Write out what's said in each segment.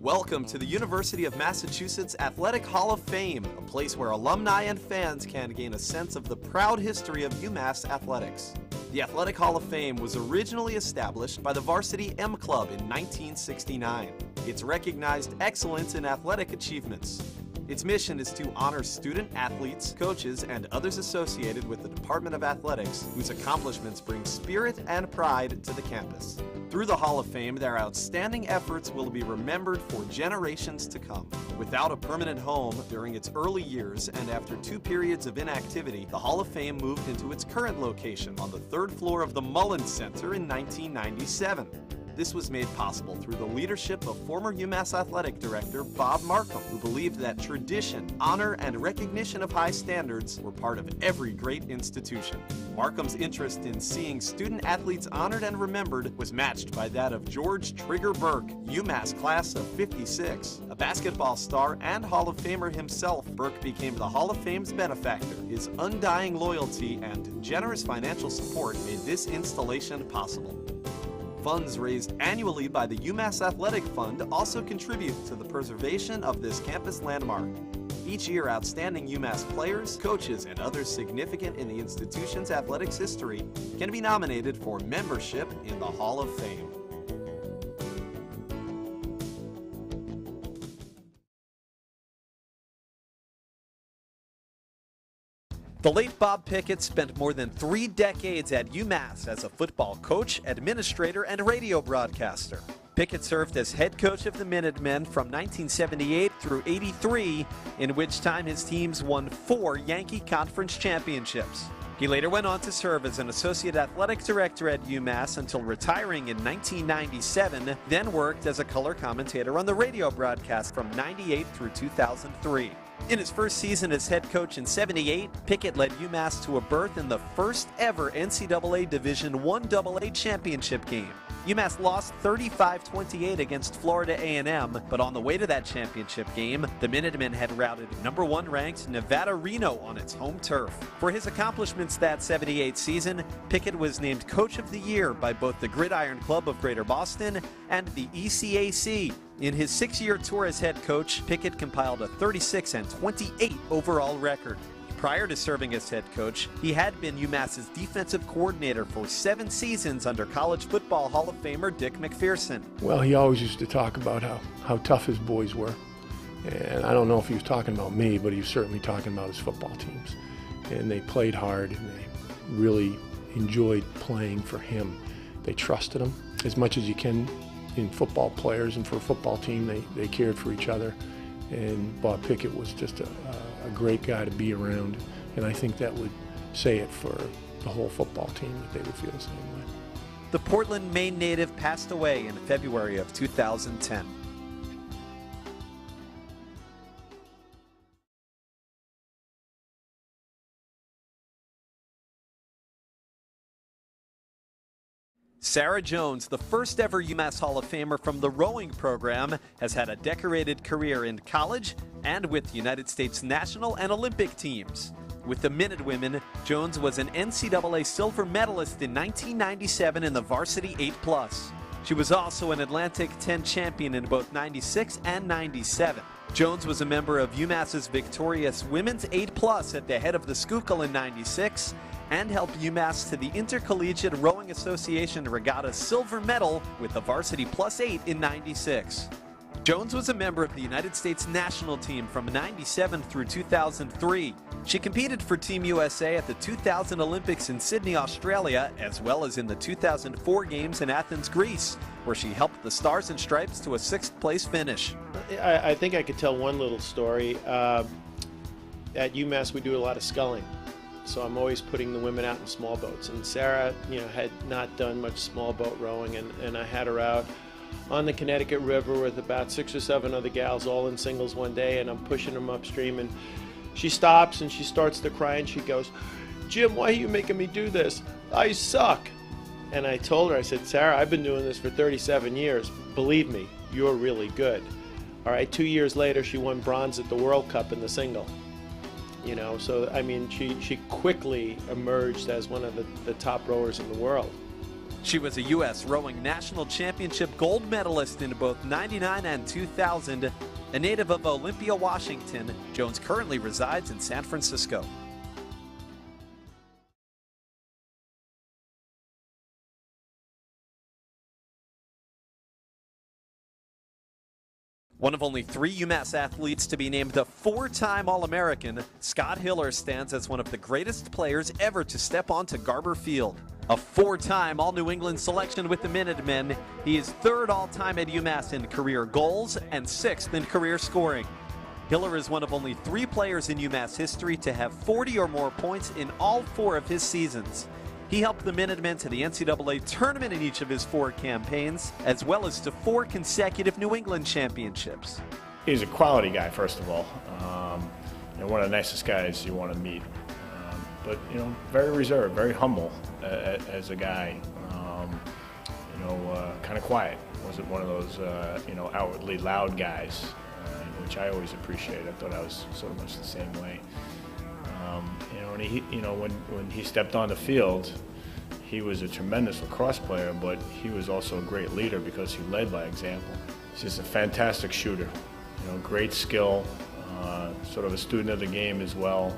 Welcome to the University of Massachusetts Athletic Hall of Fame, a place where alumni and fans can gain a sense of the proud history of UMass athletics. The Athletic Hall of Fame was originally established by the Varsity M Club in 1969. It's recognized excellence in athletic achievements. Its mission is to honor student athletes, coaches, and others associated with the Department of Athletics whose accomplishments bring spirit and pride to the campus. Through the Hall of Fame, their outstanding efforts will be remembered for generations to come. Without a permanent home during its early years and after 2 periods of inactivity, the Hall of Fame moved into its current location on the 3rd floor of the Mullins Center in 1997. This was made possible through the leadership of former UMass Athletic Director Bob Markham, who believed that tradition, honor, and recognition of high standards were part of every great institution. Markham's interest in seeing student athletes honored and remembered was matched by that of George Trigger Burke, UMass class of '56. A basketball star and Hall of Famer himself, Burke became the Hall of Fame's benefactor. His undying loyalty and generous financial support made this installation possible. Funds raised annually by the UMass Athletic Fund also contribute to the preservation of this campus landmark. Each year, outstanding UMass players, coaches, and others significant in the institution's athletics history can be nominated for membership in the Hall of Fame. The late Bob Pickett spent more than 3 decades at UMass as a football coach, administrator, and radio broadcaster. Pickett served as head coach of the Minutemen from 1978 through '83, in which time his teams won 4 Yankee Conference championships. He later went on to serve as an associate athletic director at UMass until retiring in 1997, then worked as a color commentator on the radio broadcast from '98 through 2003. In his first season as head coach in '78, Pickett led UMass to a berth in the first ever NCAA Division I AA championship game. UMass lost 35-28 against Florida A&M, but on the way to that championship game, the Minutemen had routed number 1 ranked Nevada Reno on its home turf. For his accomplishments that '78 season, Pickett was named Coach of the Year by both the Gridiron Club of Greater Boston and the ECAC. In his 6-year tour as head coach, Pickett compiled a 36-28 overall record. Prior to serving as head coach, he had been UMass's defensive coordinator for 7 seasons under College Football Hall of Famer Dick McPherson. Well, he always used to talk about how tough his boys were. And I don't know if he was talking about me, but he was certainly talking about his football teams. And they played hard, and they really enjoyed playing for him. They trusted him as much as you can in football players, and for a football team, they cared for each other. And Bob Pickett was just a great guy to be around, and I think that would say it for the whole football team, that they would feel the same way. The Portland, Maine native passed away in February of 2010. Sarah Jones, the first ever UMass Hall of Famer from the rowing program, has had a decorated career in college and with United States national and Olympic teams. With the Minutewomen, Jones was an NCAA silver medalist in 1997 in the varsity 8+. She was also an Atlantic 10 champion in both '96 and '97. Jones was a member of UMass's victorious women's 8+ at the head of the Schuylkill in '96 and helped UMass to the Intercollegiate Rowing Association Regatta silver medal with the varsity +8 in '96. Jones was a member of the United States national team from '97 through 2003. She competed for Team USA at the 2000 Olympics in Sydney, Australia, as well as in the 2004 Games in Athens, Greece, where she helped the Stars and Stripes to a 6th place finish. I think I could tell one little story. At UMass, we do a lot of sculling. So I'm always putting the women out in small boats. And Sarah, had not done much small boat rowing, and I had her out on the Connecticut River with about 6 or 7 other gals, all in singles one day, and I'm pushing them upstream, and she stops and she starts to cry, and she goes, "Jim, why are you making me do this? I suck." And I told her, I said, "Sarah, I've been doing this for 37 years. Believe me, you're really good." All right, 2 years later, she won bronze at the World Cup in the single. So I mean, she quickly emerged as one of the top rowers in the world. She was a U.S. rowing national championship gold medalist in both '99 and 2000. A native of Olympia, Washington, Jones currently resides in San Francisco. One of only 3 UMass athletes to be named a 4-time All-American, Scott Hiller stands as one of the greatest players ever to step onto Garber Field. A 4-time All-New England selection with the Minutemen, he is 3rd all-time at UMass in career goals and 6th in career scoring. Hiller is one of only 3 players in UMass history to have 40 or more points in all 4 of his seasons. He helped the Minutemen to the NCAA tournament in each of his 4 campaigns, as well as to 4 consecutive New England championships. He's a quality guy, first of all. One of the nicest guys you want to meet. But very reserved, very humble as a guy. Kind of quiet. Wasn't one of those outwardly loud guys, which I always appreciated. I thought I was sort of much the same way. When he stepped on the field, he was a tremendous lacrosse player, but he was also a great leader because he led by example. He's just a fantastic shooter, great skill, sort of a student of the game as well,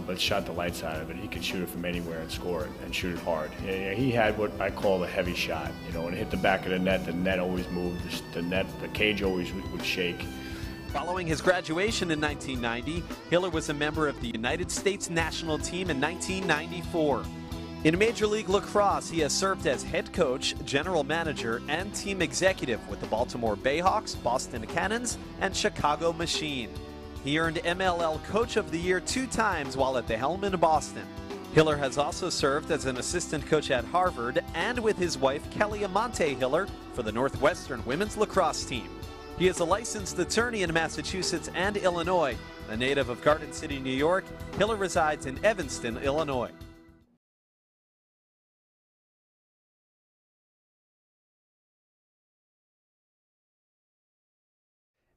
but shot the lights out of it. He could shoot it from anywhere and score it and shoot it hard. He had what I call the heavy shot. When it hit the back of the net always moved, the cage always would shake. Following his graduation in 1990, Hiller was a member of the United States national team in 1994. In Major League Lacrosse, he has served as head coach, general manager, and team executive with the Baltimore Bayhawks, Boston Cannons, and Chicago Machine. He earned MLL Coach of the Year 2 times while at the helm in Boston. Hiller has also served as an assistant coach at Harvard and with his wife Kelly Amante Hiller for the Northwestern women's lacrosse team. He is a licensed attorney in Massachusetts and Illinois. A native of Garden City, New York, Hiller resides in Evanston, Illinois.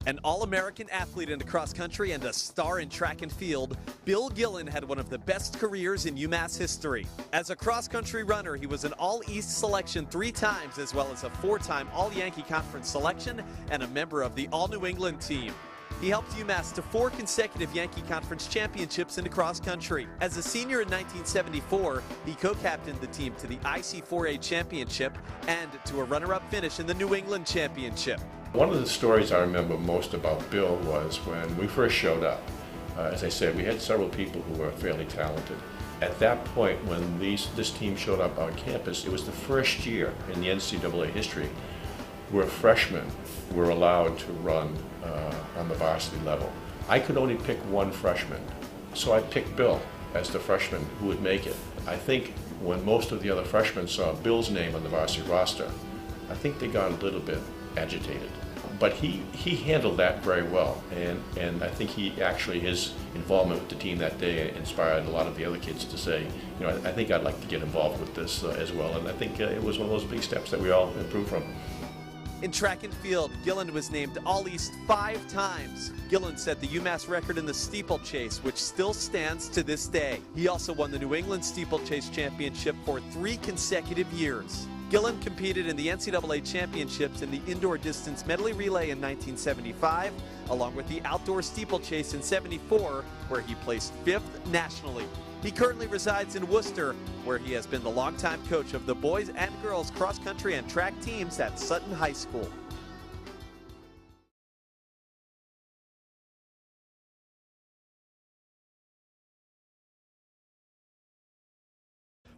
An All-American athlete in cross country and a star in track and field, Bill Gillan had one of the best careers in UMass history. As a cross-country runner, he was an All-East selection 3 times, as well as a 4-time All-Yankee Conference selection and a member of the All-New England team. He helped UMass to 4 consecutive Yankee Conference championships in cross country. As a senior in 1974, he co-captained the team to the IC4A championship and to a runner-up finish in the New England championship. One of the stories I remember most about Bill was when we first showed up. As I said, we had several people who were fairly talented. At that point, when this team showed up on campus, it was the first year in the NCAA history where freshmen were allowed to run on the varsity level. I could only pick one freshman, so I picked Bill as the freshman who would make it. I think when most of the other freshmen saw Bill's name on the varsity roster, I think they got a little bit agitated. But he handled that very well, and I think his involvement with the team that day inspired a lot of the other kids to say, I think I'd like to get involved with this as well, and I think it was one of those big steps that we all improved from. In track and field, Gillin was named All-East 5 times. Gillin set the UMass record in the steeplechase, which still stands to this day. He also won the New England Steeplechase Championship for 3 consecutive years. Gillin competed in the NCAA championships in the indoor distance medley relay in 1975, along with the outdoor steeplechase in '74, where he placed 5th nationally. He currently resides in Worcester, where he has been the longtime coach of the boys and girls cross country and track teams at Sutton High School.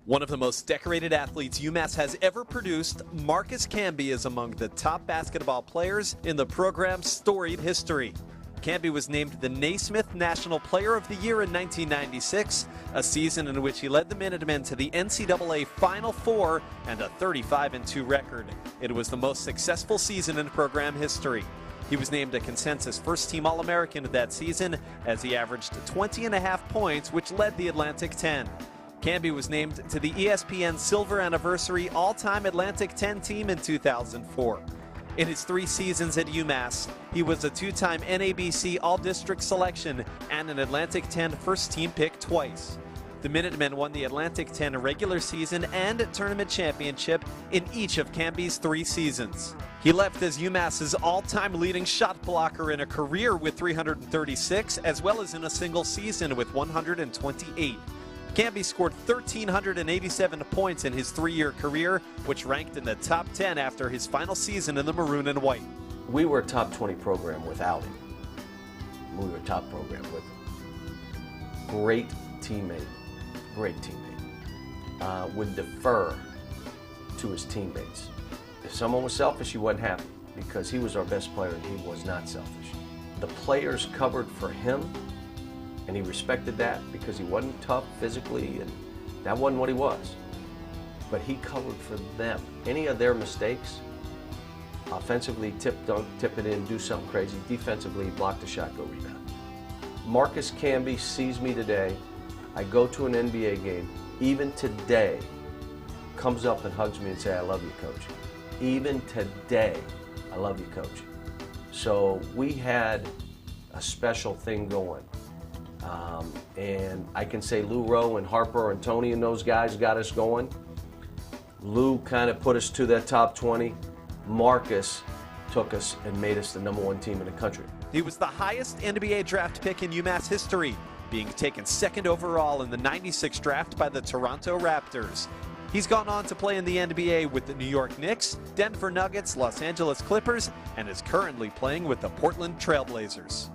One of the most decorated athletes UMass has ever produced, Marcus Camby is among the top basketball players in the program's storied history. Camby was named the Naismith National Player of the Year in 1996, a season in which he led the Minutemen to the NCAA Final Four and a 35-2 record. It was the most successful season in program history. He was named a consensus first-team All-American that season as he averaged 20.5 points, which led the Atlantic 10. Camby was named to the ESPN Silver Anniversary All-Time Atlantic 10 team in 2004. In his 3 seasons at UMass, he was a 2-time NABC All-District selection and an Atlantic 10 first-team pick twice. The Minutemen won the Atlantic 10 regular season and tournament championship in each of Camby's 3 seasons. He left as UMass's all-time leading shot blocker in a career with 336, as well as in a single season with 128. Camby scored 1,387 points in his 3-year career, which ranked in the top 10 after his final season in the maroon and white. We were a top 20 program without him. We were a top program with him. Great teammate. Great teammate. Would defer to his teammates. If someone was selfish, he wasn't happy because he was our best player and he was not selfish. The players covered for him and he respected that because he wasn't tough physically and that wasn't what he was. But he covered for them. Any of their mistakes, offensively, tip, dunk, tip it in, do something crazy. Defensively, block the shot, go rebound. Marcus Camby sees me today. I go to an NBA game, even today, comes up and hugs me and say, I love you, coach. Even today, I love you, coach. So we had a special thing going. And I can say Lou Rowe and Harper and Tony and those guys got us going. Lou kind of put us to that top 20. Marcus took us and made us the #1 team in the country. He was the highest NBA draft pick in UMass history, being taken 2nd overall in the '96 draft by the Toronto Raptors. He's gone on to play in the NBA with the New York Knicks, Denver Nuggets, Los Angeles Clippers, and is currently playing with the Portland Trail Blazers.